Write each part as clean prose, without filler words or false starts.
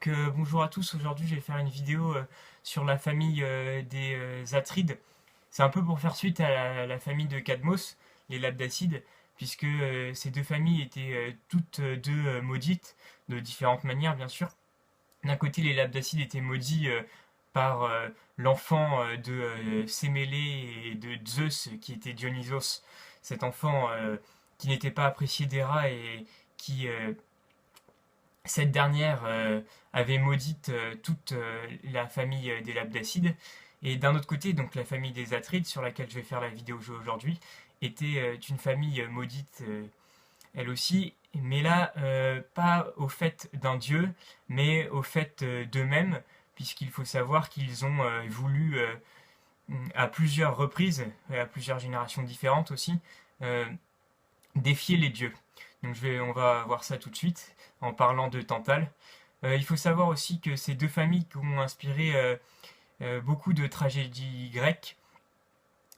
Bonjour à tous, aujourd'hui je vais faire une vidéo sur la famille des Atrides. C'est un peu pour faire suite à la famille de Cadmos, les Labdacides, puisque ces deux familles étaient toutes deux maudites, de différentes manières bien sûr. D'un côté, les Labdacides étaient maudits par l'enfant de Sémélé et de Zeus, qui était Dionysos, cet enfant qui n'était pas apprécié d'Héra et qui cette dernière avait maudite toute la famille des Labdacides. Et d'un autre côté, donc la famille des Atrides, sur laquelle je vais faire la vidéo aujourd'hui, était une famille maudite elle aussi, mais là, pas au fait d'un dieu, mais au fait d'eux-mêmes, puisqu'il faut savoir qu'ils ont voulu, à plusieurs reprises, et à plusieurs générations différentes aussi, euh, défier les dieux. Donc on va voir ça tout de suite en parlant de Tantale. Il faut savoir aussi que ces deux familles qui ont inspiré beaucoup de tragédies grecques,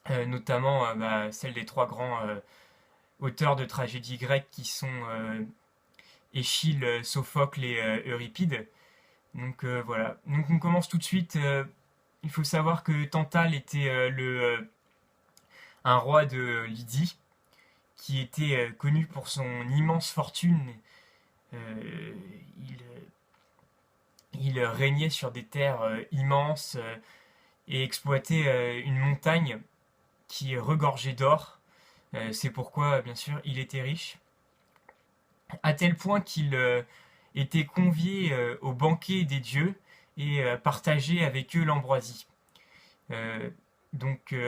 notamment celle des trois grands auteurs de tragédies grecques qui sont Échille, Sophocle et Euripide. Donc voilà. Donc on commence tout de suite. Il faut savoir que Tantale était un roi de Lydie qui était connu pour son immense fortune. Euh, il, il régnait sur des terres immenses et exploitait une montagne qui regorgeait d'or. C'est pourquoi, bien sûr, il était riche. À tel point qu'il était convié au banquet des dieux et partageait avec eux l'ambroisie. Euh,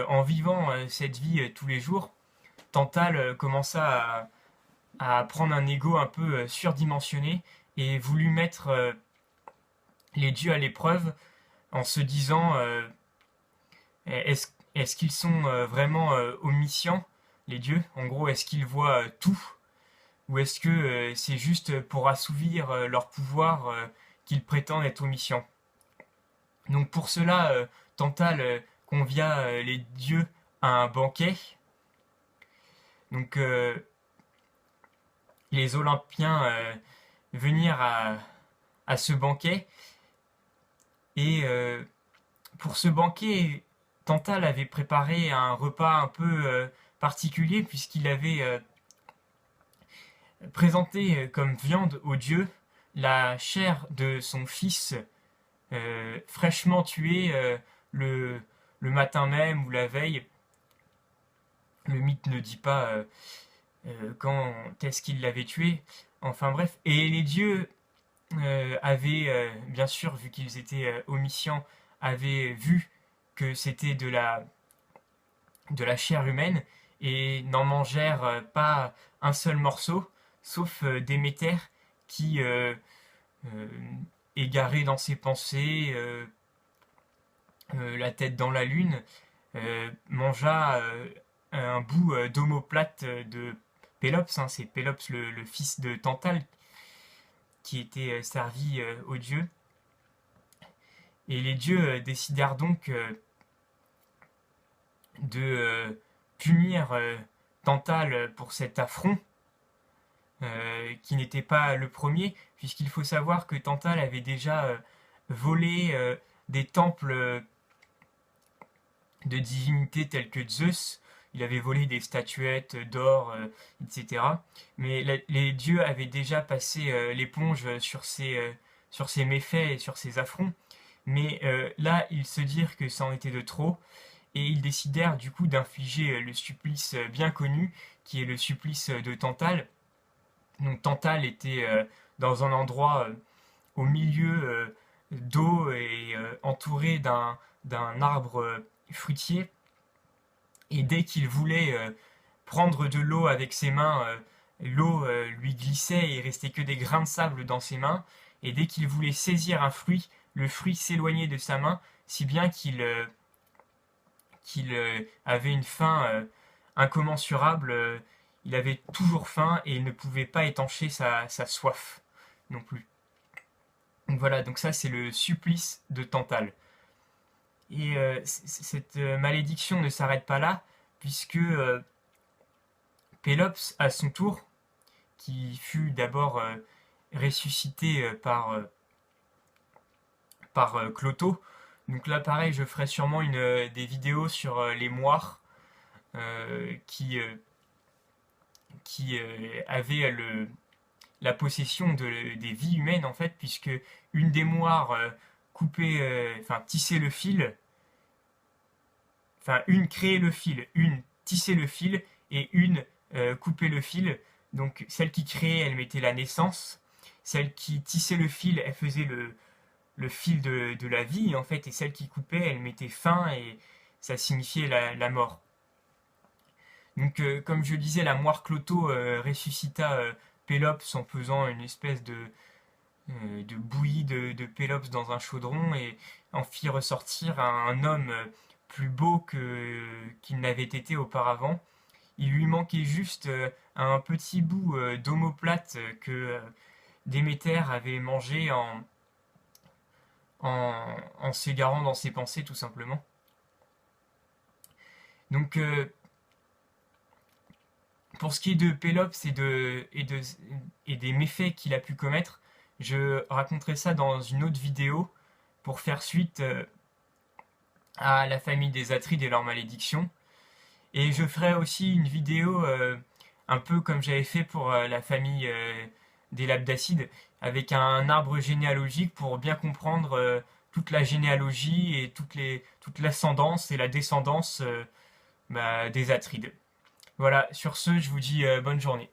en vivant cette vie tous les jours, Tantale commença à prendre un ego un peu surdimensionné et voulut mettre les dieux à l'épreuve en se disant est-ce qu'ils sont vraiment omniscients, les dieux? En gros, est-ce qu'ils voient tout? Ou est-ce que c'est juste pour assouvir leur pouvoir qu'ils prétendent être omniscients? Donc pour cela, Tantale convia les dieux à un banquet. Donc les Olympiens venirent à ce banquet. Et pour ce banquet, Tantale avait préparé un repas un peu particulier puisqu'il avait présenté comme viande aux dieux la chair de son fils fraîchement tué le, le matin même ou la veille. Le mythe ne dit pas quand est-ce qu'il l'avait tué. Enfin bref, et les dieux avaient, bien sûr, vu qu'ils étaient omniscients, avaient vu que c'était de la chair humaine et n'en mangèrent pas un seul morceau, sauf Déméter qui, euh, égaré dans ses pensées, la tête dans la lune, mangea un bout d'omoplate de Pélops, hein, c'est Pélops le fils de Tantale qui était servi aux dieux. Et les dieux décidèrent donc de punir Tantale pour cet affront, qui n'était pas le premier, puisqu'il faut savoir que Tantale avait déjà volé des temples de divinités telles que Zeus. Il avait volé des statuettes d'or, etc. Mais les dieux avaient déjà passé l'éponge sur ces méfaits et sur ces affronts. Mais là, ils se dirent que ça en était de trop, et ils décidèrent du coup d'infliger le supplice bien connu, qui est le supplice de Tantale. Donc Tantale était dans un endroit au milieu d'eau et entouré d'un arbre fruitier. Et dès qu'il voulait prendre de l'eau avec ses mains, l'eau lui glissait et il restait que des grains de sable dans ses mains. Et dès qu'il voulait saisir un fruit, le fruit s'éloignait de sa main, si bien qu'il avait une faim incommensurable. Il avait toujours faim et il ne pouvait pas étancher sa soif non plus. Donc voilà, donc ça c'est le supplice de Tantale. Et cette malédiction ne s'arrête pas là, puisque Pélops, à son tour, qui fut d'abord ressuscité par par Clotho. Donc là, pareil, je ferai sûrement des vidéos sur les moires qui avaient la possession des vies humaines, en fait, puisque une des moires tissait le fil, enfin, une créait le fil, une tissait le fil, et une coupait le fil. Donc, celle qui créait, elle mettait la naissance. Celle qui tissait le fil, elle faisait le fil de la vie, en fait, et celle qui coupait, elle mettait fin, et ça signifiait la mort. Donc, comme je disais, la moire Clotho ressuscita Pélops en pesant une espèce de bouillie de Pélops dans un chaudron et en fit ressortir un homme plus beau qu'il n'avait été auparavant. Il lui manquait juste un petit bout d'omoplate que Déméter avait mangé en s'égarant dans ses pensées, tout simplement. Donc, pour ce qui est de Pélops et des méfaits qu'il a pu commettre, je raconterai ça dans une autre vidéo pour faire suite à la famille des Atrides et leur malédiction. Et je ferai aussi une vidéo un peu comme j'avais fait pour la famille des Labdacides, avec un arbre généalogique pour bien comprendre toute la généalogie et toute l'ascendance et la descendance des Atrides. Voilà, sur ce, je vous dis bonne journée.